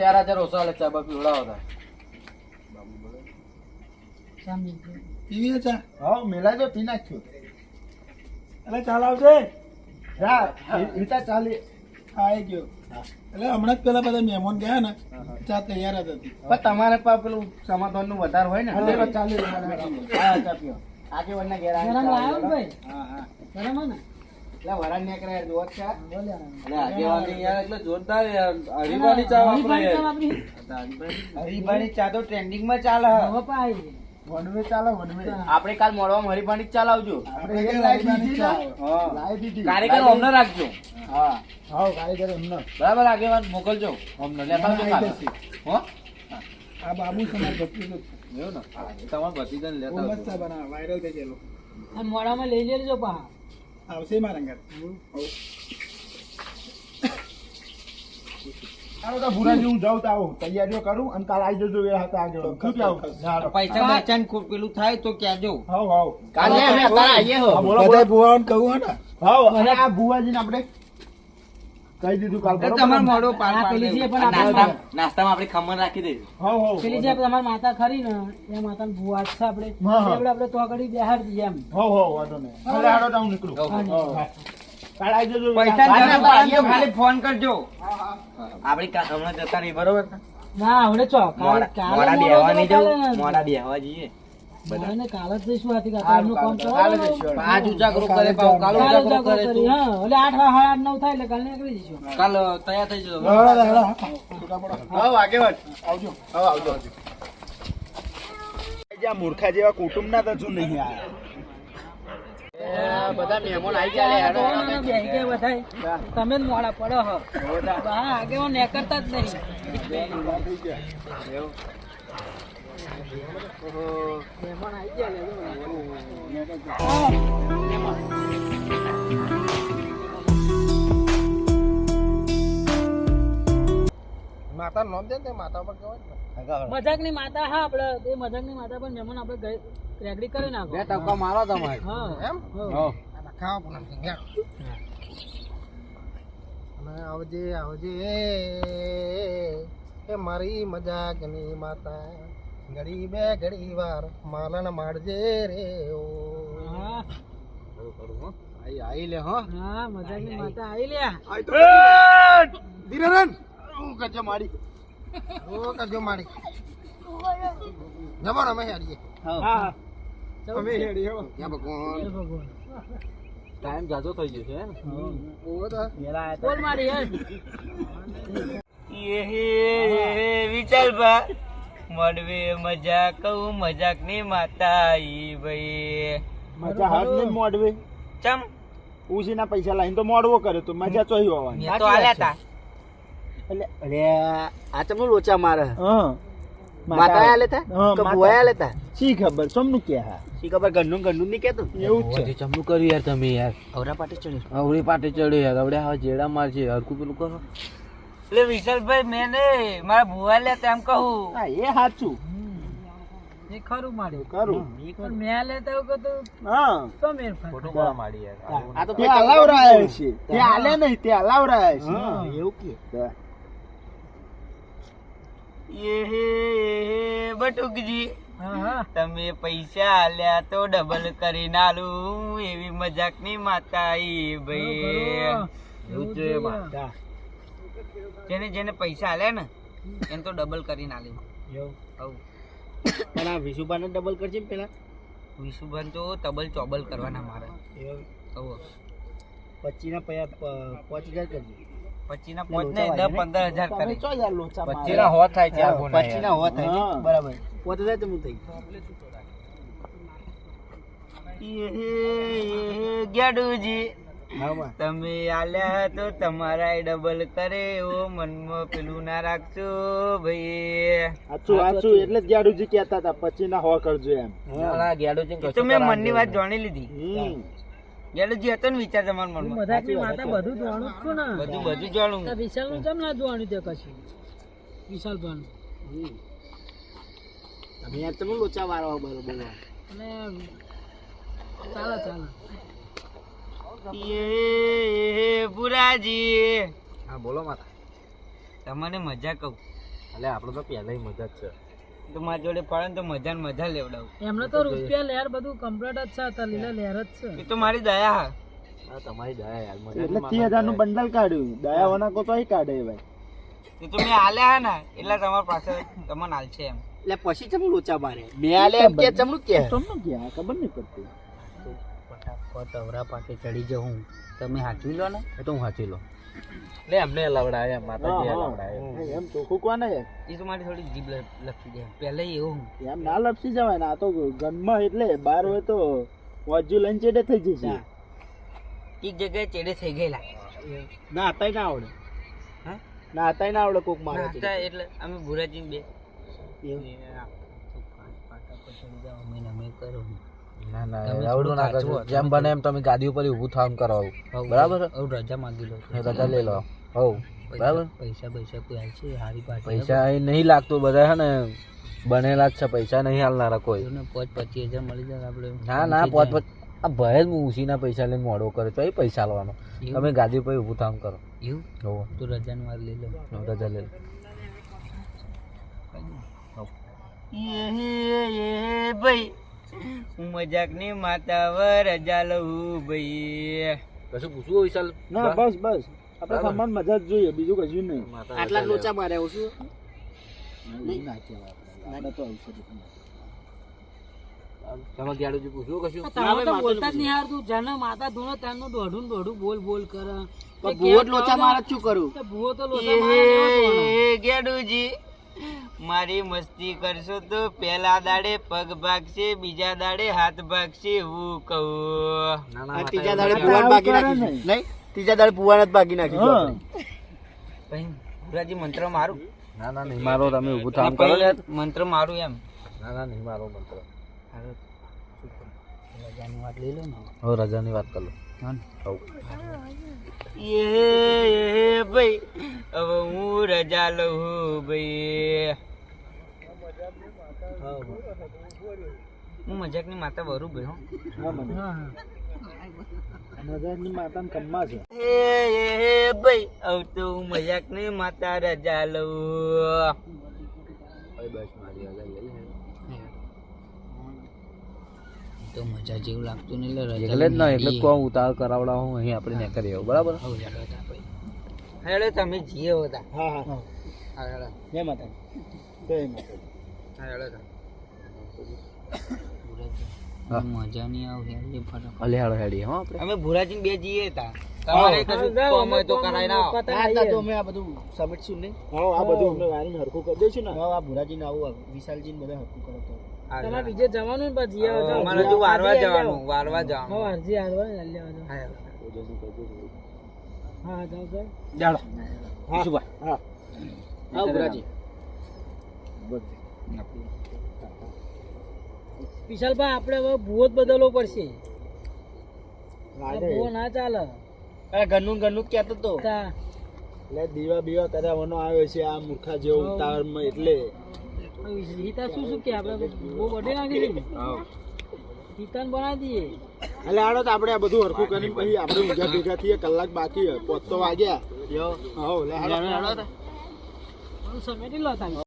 4000 ઓછો આલે ચા બા પીવડાવો તા પીવી ચા હા મેલા જો પી નાખ્યો એટલે ચાલ આવજે જા ઈતા ચાલી આવી ગયો એટલે હમણાં જ પેલા બધા મહેમાન ગયા ને ચા તૈયાર જ હતી પણ તમારે પા પેલું સમાધાન નું વધારે હોય ને હા, ચાલી હા ચા પીઓ આગેવાનના ઘેર આવીને હા હા એટલે વરાળ નીકળે જોત છે અરે આગેવાની યાર એટલે જોરદાર યાર હરીબાની ચા વાપરે યાર હરીબાની ચા તો ટ્રેન્ડિંગ માં ચાલે વનવે ચાલે વનવે આપણે કાલ મોડવામાં હરીબાની જ ચલાવજો આપણે એક લાઈ દીધી ને હા લાઈ દીધી કારીગર અમને રાખજો હા હા કારીગર એમનો બરાબર આગેવાન મોકલજો અમને લેતા આવજો કાલે હો આ બાબુ સમાજ ભત્રીજો છે એવું ને તમાર ભતીજાને બહુ લેતા મસ્ત ચા બનાવે વાયરલ થઈ ગયેલો મોડામાં લઈ લેજો પા આવશે મારા ઘર હાલો તો ભુરાજી હું જાઉં તો આવું તૈયારીઓ કરું અને કાલ આવી જજો એ હતા આગળ શું કેવું પૈસા બચાન પેલું થાય તો કહેજો હાવ હાવ કાલે અમે અત્યારે આવીએ હો હા, બોલો, બધા બોલો. ભુવાઓને કહું હે ને હાવ અને આ ભુવાજીને આપણે કહી દીધું કાલ બરોબર તમારે ને? મોડો આ પેલી છે પણ આપણે નાસ્તામાં આપણે ખમણ રાખી દઈશું હાવ હાવ પેલી જે તમારી માતા ખરી ને એ માતાને ભૂવા છે આપણે હા, હા. આપણે તો આગળ બેહાડ દઈએ એમ હાવ હાવ વાંધો નહીં ભલે હાલો તો હું નીકળું હાવ, હાવ, હાવ. કાલ આવી જજો પૈસા કાલ જરૂર ના પડે તો ખાલી ફોન કરજો આપડી હમણાં જતા રહી બરોબર ના હવે ચો મોડા બેહવા નહીં જવું મોડા બેહવા જઈએ કાલે જ જઈશું આથી હારું, કામ કાલ જઈશું. પાંચ ઉજાગરો કરે પાવ કાલ ઉજાગરો કરે તું. હા એટલે 8 9 થાય એટલે કાલે નીકળી જઈશું કાલ તૈયાર થઈ જજો હળો, હળો, છૂટા પડો. હાવ આગેવાન આવજો હાવ આવજો આવજો જ્યાં મૂર્ખા જેવા કુટુંબના તો શું નહીં આયા બધા મહેમાન આવી ગયા લે, હેડો. બેહી ગયા બધાય. તમે જ મોડા પડો હો હા આગેવાન નીકળતા જ નહીં મહેમાન આવી ગયા માતા નોમ દે ને માતા પર કહેવાય મજાક ની માતા હા આપડે એ મજાક ની માતા પણ મહેમાન આપડે રેગડી કરી નાખો 2 ટકા મારો તમારે હા એમ હા. ખાવા પણ અને આવજે આવજે એ મારી મજાકની માતા ઘડી બે ઘડી વાર માલન મારજે રે ઓ હા આઈ લે હો હા મજાક ની માતા આવી લ્યા ધીરેન ઓ કજો માડી જબર અમે હેડીએ હા અમે હેડી હો યા ભગવાન જય ભગવાન ટાઈમ જાજો થઈ ગયો છે હે ને ઓ તો બોલ મારી વિચારબા મળવે મજાક કહું મજાક ની માતા ઈ ભાઈ મજા હાથ ને મોડવે ચમ ઉસીના પૈસા લાઈન તો મોડવો કર્યો તો મજા ચોઈ હોવાની તો આલ્યા તા એટલે અરે આ ચમ લોચા મારે હા માતા આલે તા કે ભુવા આલે તા શી ખબર સમનું કે હા શી ખબર ગન્નું નહીં કેતું એવું જ છે ચમનું કર્યું યાર તમે યાર અવરા પાટે ચડ્યો અવરી પાટે ચડ્યો યાર અવડે હવે જેડા માર છે હરકું પેલું કરો એટલે વિશાલભાઈ મેં ને મારા ભુવા લે તેમ કહું હા એ સાચું એ ખરું મારી કરું પણ મેં લેતા એવું કતું હા તો મેર ફાય ખોટું બોલા માડી યાર આ તો તે હલાવરાય છે તે હાલે નહીં તે હલાવરાય છે એવું કે હા. એ બટુકજી હા હા તમે પૈસા આલ્યા તો ડબલ કરી નાલું એવી મજાક ની માતા ઈ ભાઈ એવું છે માતા જેને જેને પૈસા આલ્યા ને એને તો ડબલ કરી નાલી પણ આ વિશુભાને ડબલ કરજે પેલા વિશુભાન તો તબલ ચોબલ કરવાના મારે કહો 25 ના પૈયા 5000 કરજે 25 ના 5 ને 10-15,000 કરે ચો યાર લોચા 25 ના હોત થાય ચાર ગુના 25 ના હોત થાય હા. બરાબર 5000 તો હું થઈ ગેડુજી હા માં તમે આલ્યા તો તમારા ડબલ કરે ઓ મનમાં પેલું ના રાખજો ભાઈ આચું એટલે જ ગાડુજી કહેતા હતા 25 ના હો કરજો એમ તો મેં મનની વાત જાણી લીધી હમ. ગેડુજી હતો ને વિચાર તમારા મનમાં મજાક ની માતા બધું જાણું જ છું ને બધું જાણું તો વિશાલ નું કેમ ના જોવાનું તે કશું વિશાલ ભાન તમે યાર તમે લોચા વાળો બરોબર અને ચાલો ચાલો એ બુરાજી હા બોલો માતા તમને મજા કહું એટલે આપણે તો પહેલા મજા જ છે. તો મારી જોડે પડે ને તો મજા ને મજા લેવડાવું. એમને તો રૂપિયા લેર બધું કમ્પ્લીટ જ છે, હતા લીલા લેર જ છે. એ તો મારી દયા હા. હા તમારી દયા યાર. એટલે 30,000 નું બંડલ કાઢ્યું દયાવાના કો તોય કાઢે ભાઈ. એ તો મેં આલ્યા હા ને એટલે તમારા પાસે તમને આલશે એમ. એટલે પછી ચમ લોચા મારે મેં આલે એમ કે ચમનું કે તમને ક્યાં ખબર નહીં પડતી. ફટાફટ અવરા પાસે ચડી જાઉં. તમે હાચવી લો ને. એ તો હું હાચી લો. એટલે એમને લવડાય માતાજી લવડાય એમ ચોખ્ખું કોને યાર એ તો મારી થોડી જીભ લપસી જાય પહેલા એવું. એમ ના લપસી જવાય ને. આ તો ગનમાં એટલે બાર હોય તો વાજુ લઈને ચેડે થઈ જશે. એક જગ્યાએ ચેડે થઈ ગયેલા. ના આતાય ના આવડે. હા ના આતાય ના આવડે કોક મારે નાતા એટલે અમે ભુરાજી બે ફટાફટ ચડી જાઓ. અમે કરો. ના ના તમે આવડું ના થોડું કરજો. કાચું જેમ બને એમ તમે ગાદી ઉપર ઊભું થામ કરાવો. બરાબર હવે રજા માંગી લો. રજા લઈ લો. હવ બરાબર. પૈસા કોઈ હાલ છે હારી પાર્ટી પૈસા અહીં નહીં લાગતું. બધા હે ને બનેલા જ છે. પૈસા નહીં હાલનારા કોઈ. 25,000 મળી જાય આપણે. ના ના પોત આ ભય જ ઉસીના પૈસા લઈને મોડો કરે તો એ પૈસા લેવાનો. તમે ગાદી ઉપર ઊભું થામ કરો. એવું હોવ તો રજાનું વાર લઈ લો. રજા લઈ લો. ભાઈ હું મજાક ની માતા વર રજા લઉં ભાઈ. કશું પૂછવું વિશાલ? ના બસ બસ આપણે સામાન મજા જ જોઈએ બીજું કશું નહીં. આટલા લોચા મારે આવું છું. નહીં ના કહેવાય આપણે તો આવશે. તમે ગાડું પૂછવું કશું? તમે તો બોલતા જ નહીં યાર. તું જાને માતા ધૂણો ત્યાંનું દોઢું બોલ કરે. ભૂવો જ લોચા મારે શું કરું? તો ભૂવો તો લોચા મારે લેવા જ પડે. ગેડુજી મારી મસ્તી કરશો તો પેલા દાડે પગ ભાગશે બીજા દાડે હાથ ભાગશે હું કહું. ત્રીજા દાડે ભુવાન ભાગી નાખી નહીં. ત્રીજા દાડે ભુવાન જ ભાગી નાખી. ભાઈ ભુરાજી મંત્ર મારું. ના ના નહીં મારો. તમે ઊભું થામ કરો ને. મંત્ર મારું એમ. ના ના નહીં મારો મંત્ર. રજાની વાત લઈ લો ને. હવે રજાની વાત કરો. એ ભાઈ હવે હું રજા લઉં ભાઈ. હું મજાકની માતા વરું ભાઈ. મજાકની માતા કમ્મા છે. એ ભાઈ હવે તો હું મજાકની માતા રજા લઉં. બસ મારી રજા લઈ લે. તો મજા જેવું લાગતું નહીં એટલે રજા એટલે જ ના એટલે કોણ ઉતાર કરાવડા હું અહીં આપણે ને કરી આવું. બરાબર. હેડો તમે જીએ હતા. હા હા હા હેડો. જય માતા જય માતા. હા હેડો તા. હા. મજા નહીં આવે હેડે ફટાફટ. અલે હાડો હેડી હો આપણે. અમે ભુરાજી બે જીએ હતા. તમારે કશું કામ હોય તો કરાય ના આવો. તો અમે આ બધું સમેટશું નહીં. હા આ બધું અમને વારીને હરખું કરી દઈશું ને. આ ભુરાજીને આવું વિશાલજીને બધા હરખું કરો તો. તમારે બીજે જવાનું ને પછી અમારે હજુ વારવા જવાનું. વારવા જવાનું. અરજી હાલવા ને લેવા જાવ. હા હા જાવ જાવ. જાડો હા હા હા ભુરાજી. વિશાલભાઈ આપણે હવે ભૂવો જ બદલવો પડશે. આ ભૂવો ના ચાલે. અરે ઘરનું જ કહેતો તો. તા એટલે દીવા બીવા કરાવવાનો આવ્યો છે આ મૂર્ખા જેવો ઉતાવળમાં એટલે હિતા શું કે આપણે ભૂવો બદલી નાખી દઈએ. હિતાન બનાવી દઈએ. એટલે આડો તો આપણે આ બધું હરખું કરીને પછી આપણે ઊંઘ્યા ભેગા થઈએ. કલાક બાકી 5 તો વાગ્યા. યો હા લે હાડો સમેટી લો તમે.